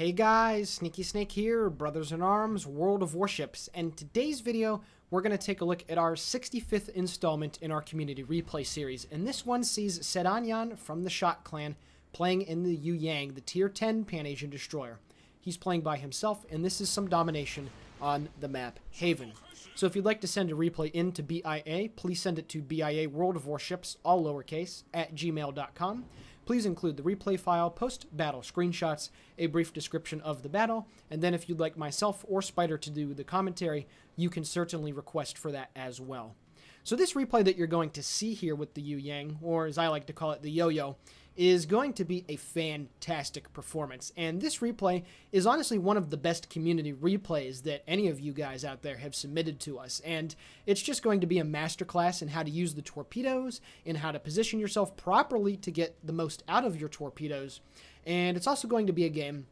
Hey guys, Sneaky Snake here, Brothers in Arms, World of Warships, and today's video we're going to take a look at our 65th installment in our community replay series, and this one sees Saidanyan from the Shot clan playing in the YueYang, the tier 10 Pan-Asian destroyer. He's playing by himself, and this is some domination on the map Haven. So if you'd like to send a replay in to BIA, please send it to BIAworldofwarships, all lowercase, @gmail.com. Please include the replay file, post-battle screenshots, a brief description of the battle, and then if you'd like myself or Spider to do the commentary, you can certainly request for that as well. So this replay that you're going to see here with the YueYang, or as I like to call it, the yo-yo, is going to be a fantastic performance. And this replay is honestly one of the best community replays that any of you guys out there have submitted to us. And it's just going to be a masterclass in how to use the torpedoes, in how to position yourself properly to get the most out of your torpedoes. And it's also going to be a game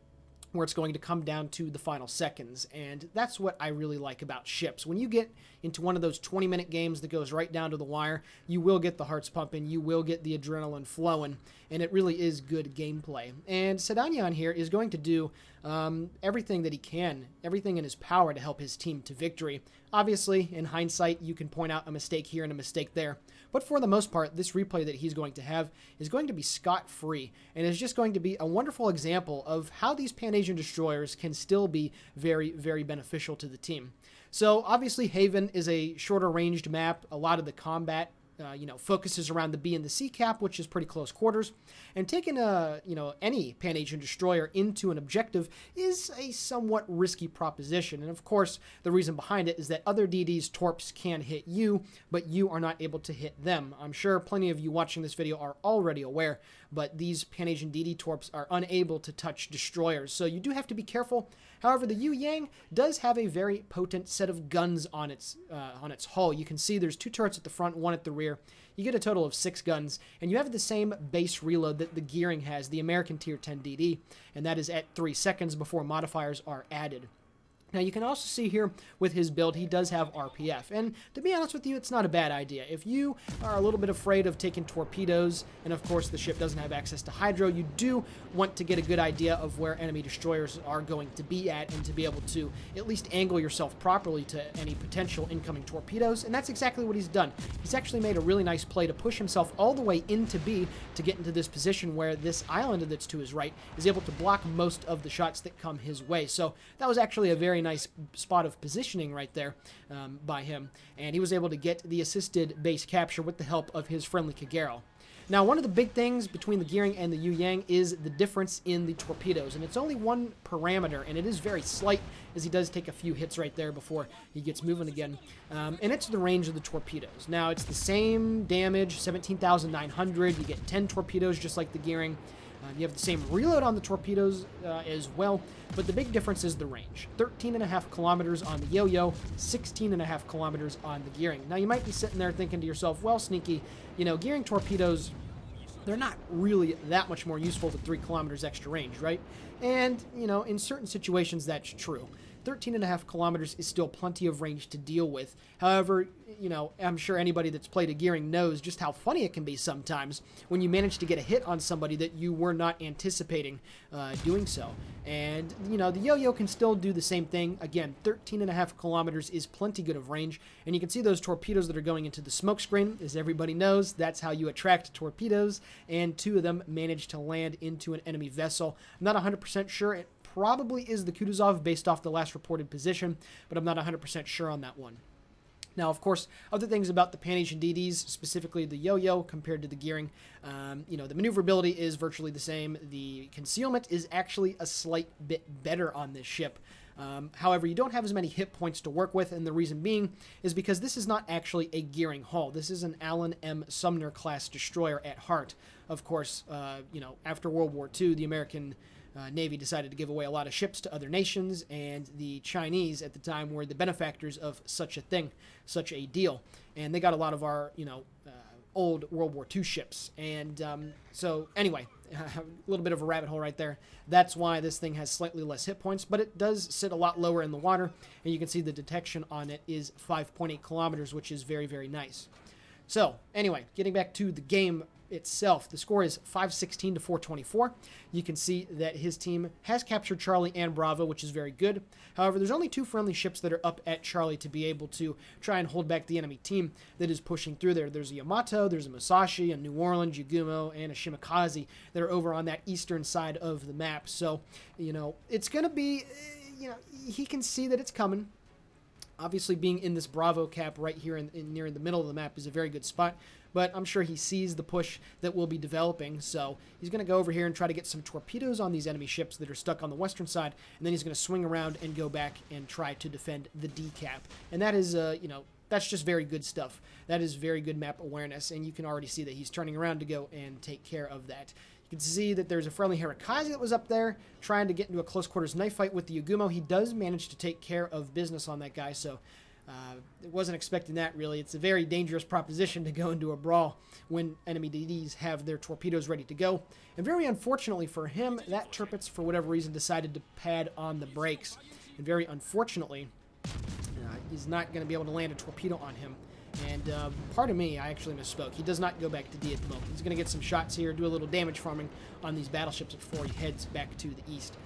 where it's going to come down to the final seconds, and that's what I really like about ships. When you get into one of those 20-minute games that goes right down to the wire, you will get the hearts pumping, you will get the adrenaline flowing, and it really is good gameplay. And Saidanyan here is going to do everything that he can, everything in his power to help his team to victory. Obviously, in hindsight, you can point out a mistake here and a mistake there, but for the most part, this replay that he's going to have is going to be scot-free, and is just going to be a wonderful example of how these Pan-Asian destroyers can still be very, very beneficial to the team. So, obviously, Haven is a shorter-ranged map. A lot of the combat focuses around the B and the C cap, which is pretty close quarters. And taking any Pan-Asian destroyer into an objective is a somewhat risky proposition. And of course, the reason behind it is that other DD's torps can hit you, but you are not able to hit them. I'm sure plenty of you watching this video are already aware, but these Pan-Asian DD torps are unable to touch destroyers, so you do have to be careful. However, the YueYang does have a very potent set of guns on its hull. You can see there's 2 turrets at the front, 1 at the rear. You get a total of 6 guns, and you have the same base reload that the Gearing has, the American Tier 10 DD, and that is at 3 seconds before modifiers are added. Now, you can also see here with his build, he does have RPF, and to be honest with you, it's not a bad idea. If you are a little bit afraid of taking torpedoes, and of course the ship doesn't have access to hydro, you do want to get a good idea of where enemy destroyers are going to be at, and to be able to at least angle yourself properly to any potential incoming torpedoes, and that's exactly what he's done. He's actually made a really nice play to push himself all the way into B to get into this position where this island that's to his right is able to block most of the shots that come his way. So that was actually a very nice spot of positioning right there by him, and he was able to get the assisted base capture with the help of his friendly Kagero. Now, one of the big things between the Gearing and the YueYang is the difference in the torpedoes, and it's only one parameter, and it is very slight, as he does take a few hits right there before he gets moving again, and it's the range of the torpedoes. Now, it's the same damage, 17,900, you get 10 torpedoes just like the Gearing. You have the same reload on the torpedoes as well, but the big difference is the range. 13.5 kilometers on the yo-yo, 16.5 kilometers on the Gearing. Now, you might be sitting there thinking to yourself, well, Sneaky, Gearing torpedoes, they're not really that much more useful with 3 kilometers extra range, right? And, in certain situations, that's true. 13.5 kilometers is still plenty of range to deal with. However, I'm sure anybody that's played a Gearing knows just how funny it can be sometimes when you manage to get a hit on somebody that you were not anticipating doing so. And, the yo-yo can still do the same thing. Again, 13.5 kilometers is plenty good of range. And you can see those torpedoes that are going into the smoke screen. As everybody knows, that's how you attract torpedoes. And 2 of them managed to land into an enemy vessel. I'm not 100% sure. It probably is the Kutuzov based off the last reported position, but I'm not 100% sure on that one. Now, of course, other things about the Pan-Asian DDs, specifically the yo-yo compared to the Gearing, the maneuverability is virtually the same. The concealment is actually a slight bit better on this ship. However, you don't have as many hit points to work with, and the reason being is because this is not actually a Gearing hull. This is an Allen M. Sumner-class destroyer at heart. Of course, after World War II, the American Navy decided to give away a lot of ships to other nations, and the Chinese at the time were the benefactors of such a thing, such a deal. And they got a lot of our, old World War II ships. And so anyway, a little bit of a rabbit hole right there. That's why this thing has slightly less hit points, but it does sit a lot lower in the water, and you can see the detection on it is 5.8 kilometers, which is very, very nice. So anyway, getting back to the game itself. The score is 516 to 424. You can see that his team has captured Charlie and Bravo, which is very good. However, there's only 2 friendly ships that are up at Charlie to be able to try and hold back the enemy team that is pushing through there. There's a Yamato, there's a Musashi, a New Orleans, Yagumo, and a Shimakaze that are over on that eastern side of the map. So, it's going to be, he can see that it's coming. Obviously, being in this Bravo cap right here near in the middle of the map is a very good spot, but I'm sure he sees the push that will be developing, so he's going to go over here and try to get some torpedoes on these enemy ships that are stuck on the western side, and then he's going to swing around and go back and try to defend the D cap. And that is, that's just very good stuff. That is very good map awareness, and you can already see that he's turning around to go and take care of that. You can see that there's a friendly Hirakazi that was up there trying to get into a close quarters knife fight with the Yagumo. He does manage to take care of business on that guy, so wasn't expecting that, really. It's a very dangerous proposition to go into a brawl when enemy DDs have their torpedoes ready to go. And very unfortunately for him, that Tirpitz, for whatever reason, decided to pad on the brakes. And very unfortunately, he's not going to be able to land a torpedo on him. And pardon me, I actually misspoke. He does not go back to D at the moment. He's going to get some shots here, do a little damage farming on these battleships before he heads back to the east.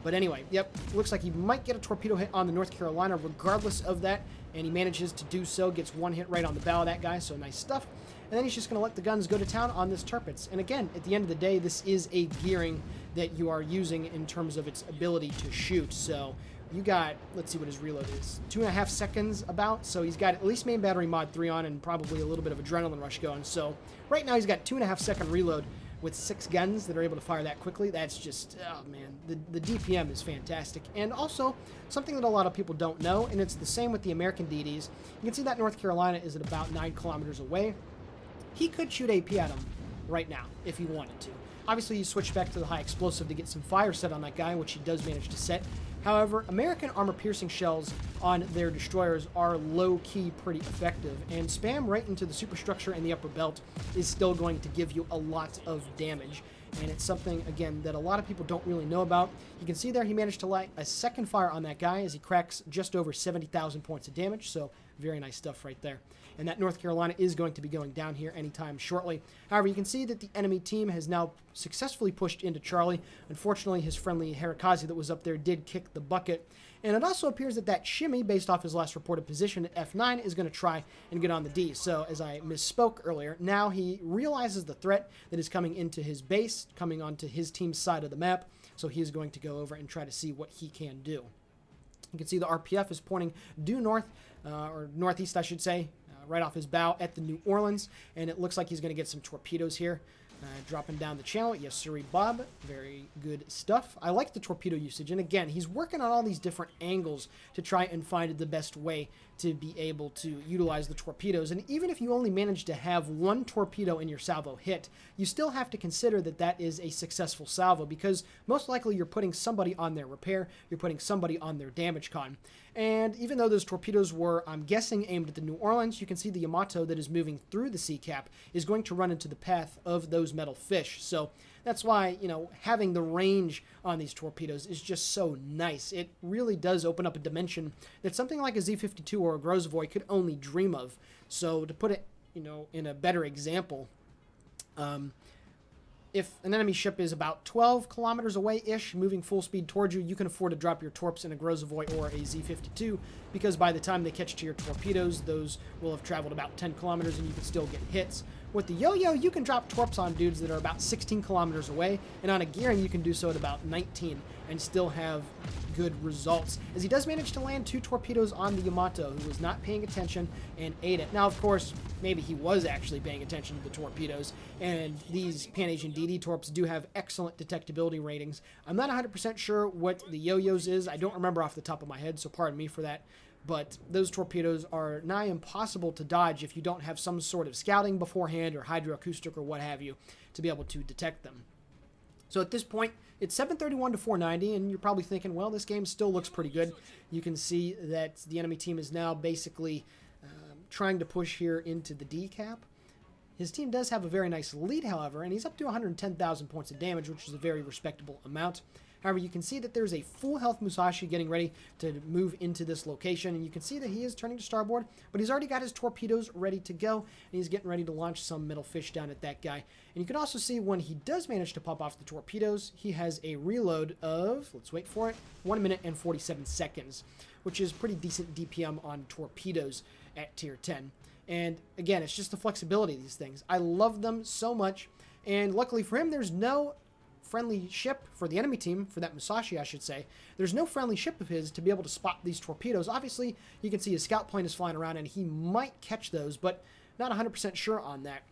But anyway, yep, looks like he might get a torpedo hit on the North Carolina regardless of that, and he manages to do so, gets one hit right on the bow of that guy, so nice stuff. And then he's just going to let the guns go to town on this Tirpitz. And again, at the end of the day, this is a gearing that you are using in terms of its ability to shoot. So you got, let's see what his reload is, 2.5 seconds about, so he's got at least main battery mod 3 on and probably a little bit of adrenaline rush going. So right now he's got 2.5 second reload with 6 guns that are able to fire that quickly. That's just, oh man, the DPM is fantastic. And also, something that a lot of people don't know, and it's the same with the American DDs. You can see that North Carolina is at about 9 kilometers away. He could shoot AP at him right now if he wanted to. Obviously, you switch back to the high explosive to get some fire set on that guy, which he does manage to set. However, American armor-piercing shells on their destroyers are low-key pretty effective, and spam right into the superstructure and the upper belt is still going to give you a lot of damage. And it's something, again, that a lot of people don't really know about. You can see there he managed to light a second fire on that guy as he cracks just over 70,000 points of damage, so very nice stuff right there. And that North Carolina is going to be going down here anytime shortly. However, you can see that the enemy team has now successfully pushed into Charlie. Unfortunately, his friendly Hirakazi that was up there did kick the bucket. And it also appears that that Shimmy, based off his last reported position at F9, is going to try and get on the D. So, as I misspoke earlier, now he realizes the threat that is coming into his base, coming onto his team's side of the map. So he is going to go over and try to see what he can do. You can see the RPF is pointing due north, or northeast, I should say, right off his bow at the New Orleans, and it looks like he's going to get some torpedoes here. Dropping down the channel. Yes, sirree, Bob. Very good stuff. I like the torpedo usage, and again, he's working on all these different angles to try and find the best way to be able to utilize the torpedoes. And even if you only manage to have one torpedo in your salvo hit, you still have to consider that that is a successful salvo, because most likely you're putting somebody on their repair, you're putting somebody on their damage con. And even though those torpedoes were, I'm guessing, aimed at the New Orleans, you can see the Yamato that is moving through the sea cap is going to run into the path of those metal fish. So that's why, having the range on these torpedoes is just so nice. It really does open up a dimension that something like a Z-52 or a Grozavoy could only dream of. So to put it, in a better example, if an enemy ship is about 12 kilometers away-ish, moving full speed towards you, you can afford to drop your torps in a Grozavoy or a Z-52, because by the time they catch to your torpedoes, those will have traveled about 10 kilometers and you can still get hits. With the Yo-Yo, you can drop torps on dudes that are about 16 kilometers away, and on a gearing, you can do so at about 19 and still have good results. As he does manage to land 2 torpedoes on the Yamato, who was not paying attention, and ate it. Now, of course, maybe he was actually paying attention to the torpedoes, and these Pan-Asian DD torps do have excellent detectability ratings. I'm not 100% sure what the Yo-Yo's is. I don't remember off the top of my head, so pardon me for that. But those torpedoes are nigh impossible to dodge if you don't have some sort of scouting beforehand or hydroacoustic or what have you to be able to detect them. So at this point, it's 731 to 490, and you're probably thinking, well, this game still looks pretty good. You can see that the enemy team is now basically trying to push here into the D cap. His team does have a very nice lead, however, and he's up to 110,000 points of damage, which is a very respectable amount. However, you can see that there's a full health Musashi getting ready to move into this location, and you can see that he is turning to starboard, but he's already got his torpedoes ready to go, and he's getting ready to launch some metal fish down at that guy. And you can also see when he does manage to pop off the torpedoes, he has a reload of, let's wait for it, 1 minute and 47 seconds, which is pretty decent DPM on torpedoes at tier 10. And again, it's just the flexibility of these things. I love them so much, and luckily for him, there's no friendly ship for the enemy team, for that Musashi I should say. There's no friendly ship of his to be able to spot these torpedoes. Obviously, you can see his scout plane is flying around and he might catch those, but not 100% sure on that.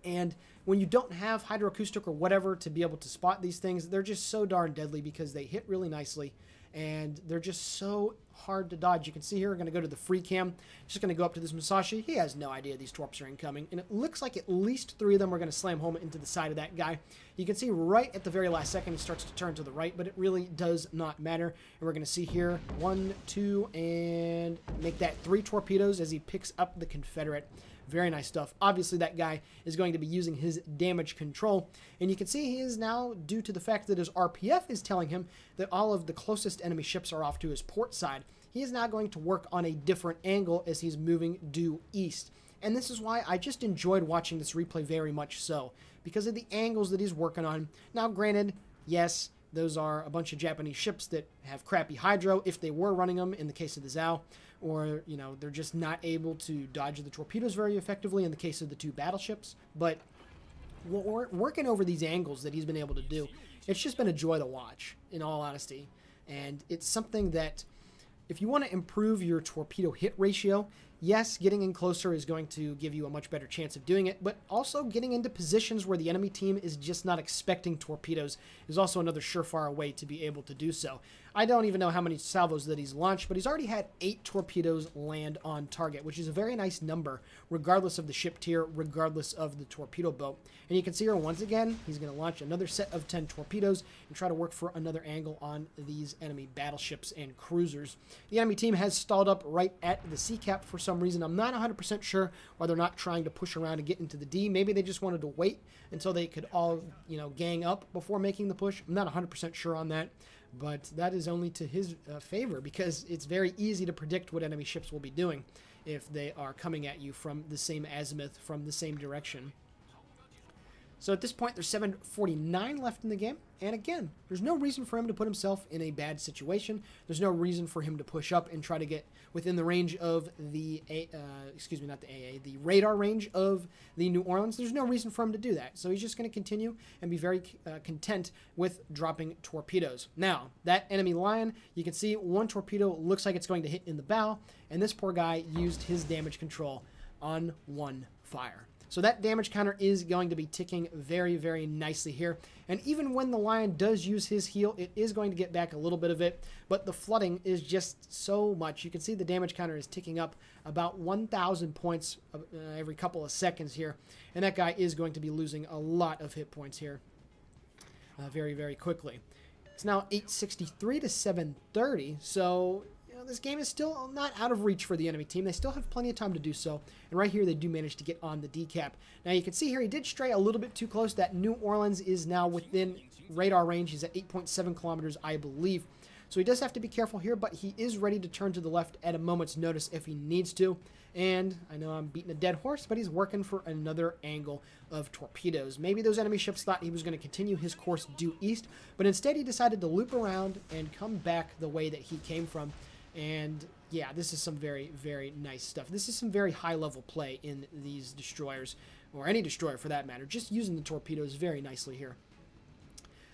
And when you don't have hydroacoustic or whatever to be able to spot these things, they're just so darn deadly because they hit really nicely and they're just so hard to dodge. You can see here, we're going to go to the free cam. Just going to go up to this Musashi. He has no idea these torps are incoming, and it looks like at least 3 of them are going to slam home into the side of that guy. You can see right at the very last second he starts to turn to the right, but it really does not matter. And we're going to see here 1, 2, and make that 3 torpedoes as he picks up the Confederate. Very nice stuff. Obviously, that guy is going to be using his damage control. And you can see he is now, due to the fact that his RPF is telling him that all of the closest enemy ships are off to his port side, he is now going to work on a different angle as he's moving due east. And this is why I just enjoyed watching this replay very much so, because of the angles that he's working on. Now, granted, yes, those are a bunch of Japanese ships that have crappy hydro, if they were running them in the case of the Zhao, or, you know, they're just not able to dodge the torpedoes very effectively in the case of the 2 battleships. But working over these angles that he's been able to do, it's just been a joy to watch, in all honesty. And it's something that, if you want to improve your torpedo hit ratio, yes, getting in closer is going to give you a much better chance of doing it, but also getting into positions where the enemy team is just not expecting torpedoes is also another surefire way to be able to do so. I don't even know how many salvos that he's launched, but he's already had 8 torpedoes land on target, which is a very nice number, regardless of the ship tier, regardless of the torpedo boat. And you can see here, once again, he's going to launch another set of 10 torpedoes and try to work for another angle on these enemy battleships and cruisers. The enemy team has stalled up right at the C cap for some reason. I'm not 100% sure why they're not trying to push around and get into the D. Maybe they just wanted to wait until they could all, you know, gang up before making the push. I'm not 100% sure on that, but that is only to his favor, because it's very easy to predict what enemy ships will be doing if they are coming at you from the same azimuth, from the same direction. So at this point, there's 7:49 left in the game. And again, there's no reason for him to put himself in a bad situation. There's no reason for him to push up and try to get within the range of the, the radar range of the New Orleans. There's no reason for him to do that. So he's just going to continue and be very content with dropping torpedoes. Now, that enemy Lion, you can see 1 torpedo looks like it's going to hit in the bow. And this poor guy used his damage control on 1 fire. So that damage counter is going to be ticking very, very nicely here. And even when the Lion does use his heal, it is going to get back a little bit of it. But the flooding is just so much. You can see the damage counter is ticking up about 1,000 points every couple of seconds here. And that guy is going to be losing a lot of hit points here very, very quickly. It's now 863 to 730. So this game is still not out of reach for the enemy team. They still have plenty of time to do so. And right here, they do manage to get on the decap. Now, you can see here, he did stray a little bit too close. That New Orleans is now within radar range. He's at 8.7 kilometers, I believe. So he does have to be careful here, but he is ready to turn to the left at a moment's notice if he needs to. And I know I'm beating a dead horse, but he's working for another angle of torpedoes. Maybe those enemy ships thought he was going to continue his course due east, but instead he decided to loop around and come back the way that he came from. And yeah, this is some very, very nice stuff. This is some very high-level play in these destroyers, or any destroyer for that matter, just using the torpedoes very nicely here.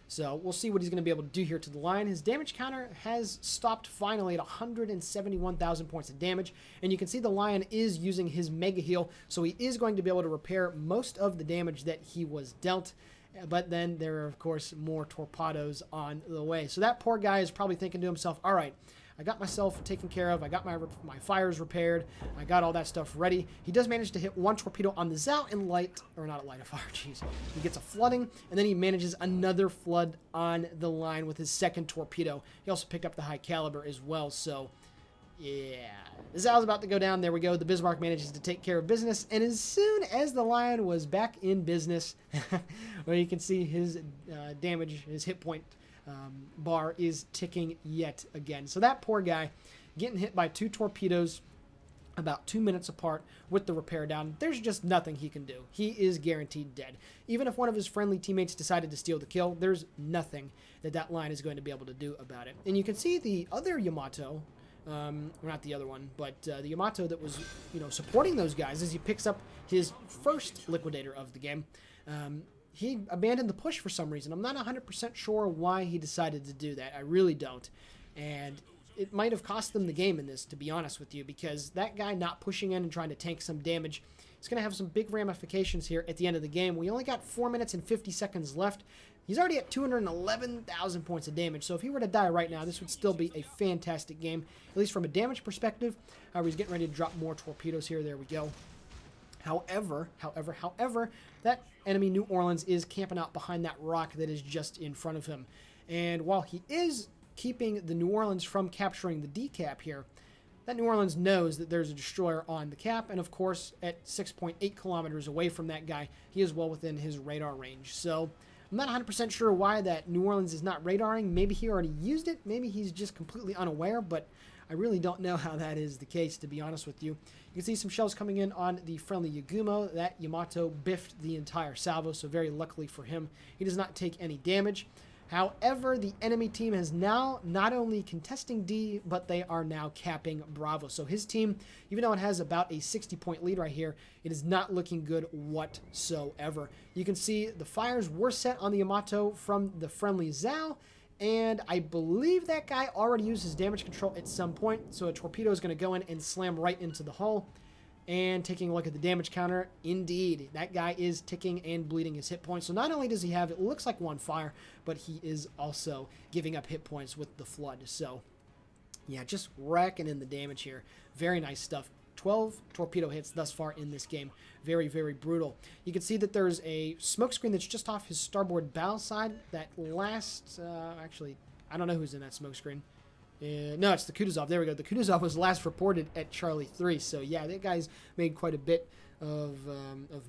So we'll see what he's going to be able to do here to the Lion. His damage counter has stopped finally at 171,000 points of damage. And you can see the Lion is using his Mega Heal, so he is going to be able to repair most of the damage that he was dealt. But then there are, of course, more torpedoes on the way. So that poor guy is probably thinking to himself, all right, I got myself taken care of. I got my fires repaired. I got all that stuff ready. He does manage to hit 1 torpedo on the Zhao and light a fire, jeez. He gets a flooding, and then he manages another flood on the line with his 2nd torpedo. He also picked up the high caliber as well, so yeah. The Zhao's about to go down. There we go. The Bismarck manages to take care of business, and as soon as the Lion was back in business, well, you can see his damage, his hit point bar is ticking yet again. So that poor guy getting hit by 2 torpedoes about 2 minutes apart with the repair down. There's just nothing he can do. He is guaranteed dead. Even if one of his friendly teammates decided to steal the kill, there's nothing that line is going to be able to do about it. And you can see the other Yamato, not the other one, but the Yamato that was, supporting those guys as he picks up his first Liquidator of the game. He abandoned the push for some reason. I'm not 100% sure why he decided to do that. I really don't. And it might have cost them the game in this, to be honest with you, because that guy not pushing in and trying to tank some damage is going to have some big ramifications here at the end of the game. We only got 4 minutes and 50 seconds left. He's already at 211,000 points of damage, so if he were to die right now, this would still be a fantastic game, at least from a damage perspective. However, he's getting ready to drop more torpedoes here. There we go. However, that enemy New Orleans is camping out behind that rock that is just in front of him. And while he is keeping the New Orleans from capturing the decap here, that New Orleans knows that there's a destroyer on the cap, and of course, at 6.8 kilometers away from that guy, he is well within his radar range. So I'm not 100% sure why that New Orleans is not radaring. Maybe he already used it. Maybe he's just completely unaware, but I really don't know how that is the case, to be honest with you. You can see some shells coming in on the friendly Yagumo. That Yamato biffed the entire salvo, so very luckily for him, he does not take any damage. However, the enemy team is now not only contesting D, but they are now capping Bravo. So his team, even though it has about a 60-point lead right here, it is not looking good whatsoever. You can see the fires were set on the Yamato from the friendly Zhao, and I believe that guy already used his damage control at some point, so a torpedo is going to go in and slam right into the hull. And taking a look at the damage counter, indeed, that guy is ticking and bleeding his hit points. So not only does he have, it looks like one fire, but he is also giving up hit points with the flood. So, yeah, just racking in the damage here. Very nice stuff. 12 torpedo hits thus far in this game. Very, very brutal. You can see that there's a smoke screen that's just off his starboard bow side. That last, actually, I don't know who's in that smoke screen. No, it's the Kutuzov. There we go. The Kutuzov was last reported at Charlie 3. So, yeah, that guy's made quite a bit of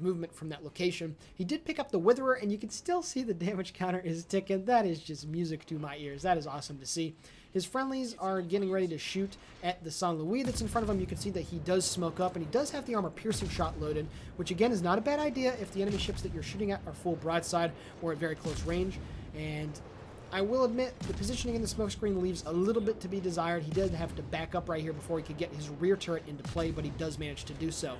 movement from that location. He did pick up the Witherer, and you can still see the damage counter is ticking. That is just music to my ears. That is awesome to see. His friendlies are getting ready to shoot at the San Luis that's in front of him. You can see that he does smoke up, and he does have the armor-piercing shot loaded, which, again, is not a bad idea if the enemy ships that you're shooting at are full broadside or at very close range. And I will admit, the positioning in the smoke screen leaves a little bit to be desired. He did have to back up right here before he could get his rear turret into play, but he does manage to do so.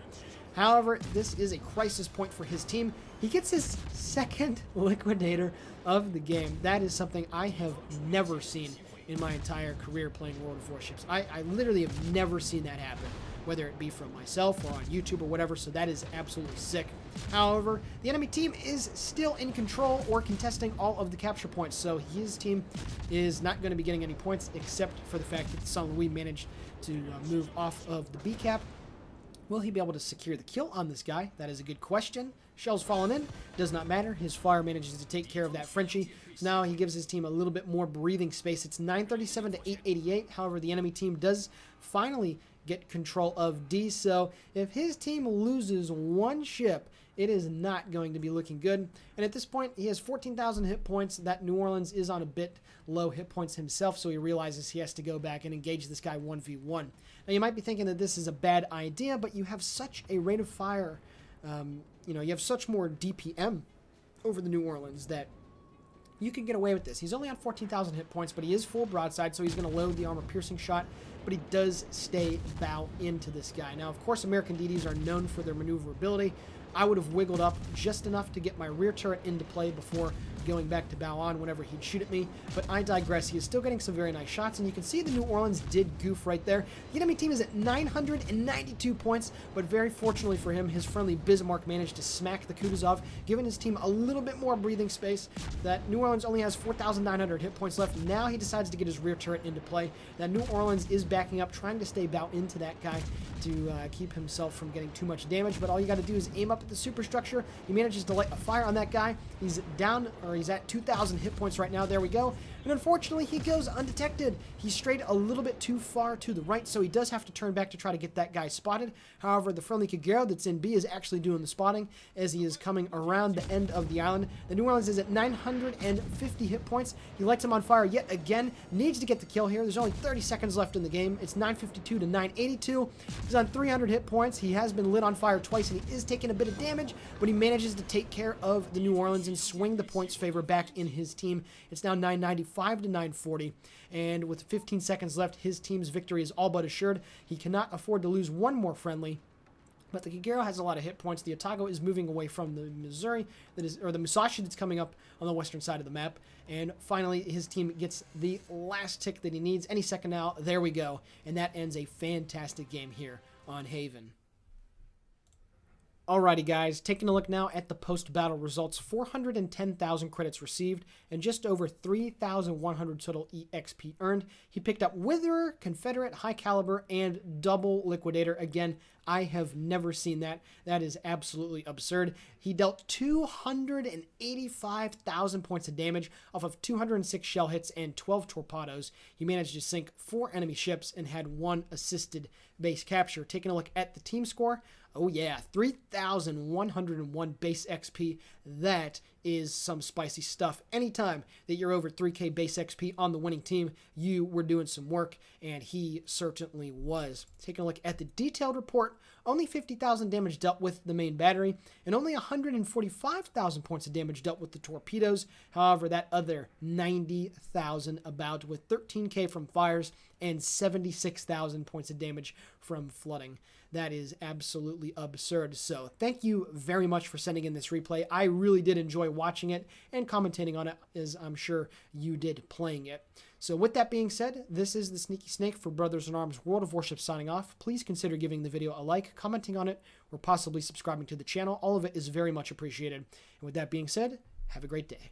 However, this is a crisis point for his team. He gets his second Liquidator of the game. That is something I have never seen in my entire career playing World of Warships. I literally have never seen that happen, whether it be from myself or on YouTube or whatever, so that is absolutely sick. However, the enemy team is still in control or contesting all of the capture points, so his team is not going to be getting any points except for the fact that the San Luis managed to move off of the B cap. Will he be able to secure the kill on this guy? That is a good question. Shells falling in. Does not matter. His fire manages to take care of that Frenchie. So now he gives his team a little bit more breathing space. It's 937 to 888. However, the enemy team does finally get control of D. So if his team loses one ship, it is not going to be looking good. And at this point, he has 14,000 hit points. That New Orleans is on a bit low hit points himself, so he realizes he has to go back and engage this guy 1v1. Now, you might be thinking that this is a bad idea, but you have such a rate of fire, you have such more DPM over the New Orleans that you can get away with this. He's only on 14,000 hit points, but he is full broadside, so he's going to load the armor-piercing shot, but he does stay bow into this guy. Now, of course, American DDs are known for their maneuverability. I would have wiggled up just enough to get my rear turret into play before going back to bow on whenever he'd shoot at me, but I digress. He is still getting some very nice shots, and you can see the New Orleans did goof right there. The enemy team is at 992 points, but very fortunately for him, his friendly Bismarck managed to smack the Kutuzov, giving his team a little bit more breathing space. That New Orleans only has 4,900 hit points left. Now he decides to get his rear turret into play. That New Orleans is backing up, trying to stay bow into that guy to keep himself from getting too much damage, but all you got to do is aim up at the superstructure. He manages to light a fire on that guy. He's down, or or he's at 2,000 hit points right now. There we go. And unfortunately, he goes undetected. He strayed a little bit too far to the right, so he does have to turn back to try to get that guy spotted. However, the friendly Kagero that's in B is actually doing the spotting as he is coming around the end of the island. The New Orleans is at 950 hit points. He lights him on fire yet again. Needs to get the kill here. There's only 30 seconds left in the game. It's 952 to 982. He's on 300 hit points. He has been lit on fire twice, and he is taking a bit of damage, but he manages to take care of the New Orleans and swing the points favor back in his team. It's now 995 to 940, and with 15 seconds left, his team's victory is all but assured. He cannot afford to lose one more friendly. But the Kagero has a lot of hit points. The Otago is moving away from the Missouri, or the Musashi that's coming up on the western side of the map. And finally, his team gets the last tick that he needs. Any second now, there we go. And that ends a fantastic game here on Haven. Alrighty guys, taking a look now at the post-battle results. 410,000 credits received and just over 3,100 total EXP earned. He picked up Witherer, Confederate, High Caliber, and Double Liquidator. Again, I have never seen that. That is absolutely absurd. He dealt 285,000 points of damage off of 206 shell hits and 12 torpedoes. He managed to sink 4 enemy ships and had 1 assisted base capture. Taking a look at the team score, oh yeah, 3,101 base XP. That is some spicy stuff. Anytime that you're over 3k base XP on the winning team, you were doing some work, and he certainly was. Taking a look at the detailed report, only 50,000 damage dealt with the main battery, and only 145,000 points of damage dealt with the torpedoes. However, that other 90,000 about with 13k from fires and 76,000 points of damage from flooding. That is absolutely absurd. So thank you very much for sending in this replay. I really did enjoy watching it and commentating on it, as I'm sure you did playing it. So with that being said, this is the Sneaky Snake for Brothers in Arms World of Warships signing off. Please consider giving the video a like, commenting on it, or possibly subscribing to the channel. All of it is very much appreciated. And with that being said, have a great day.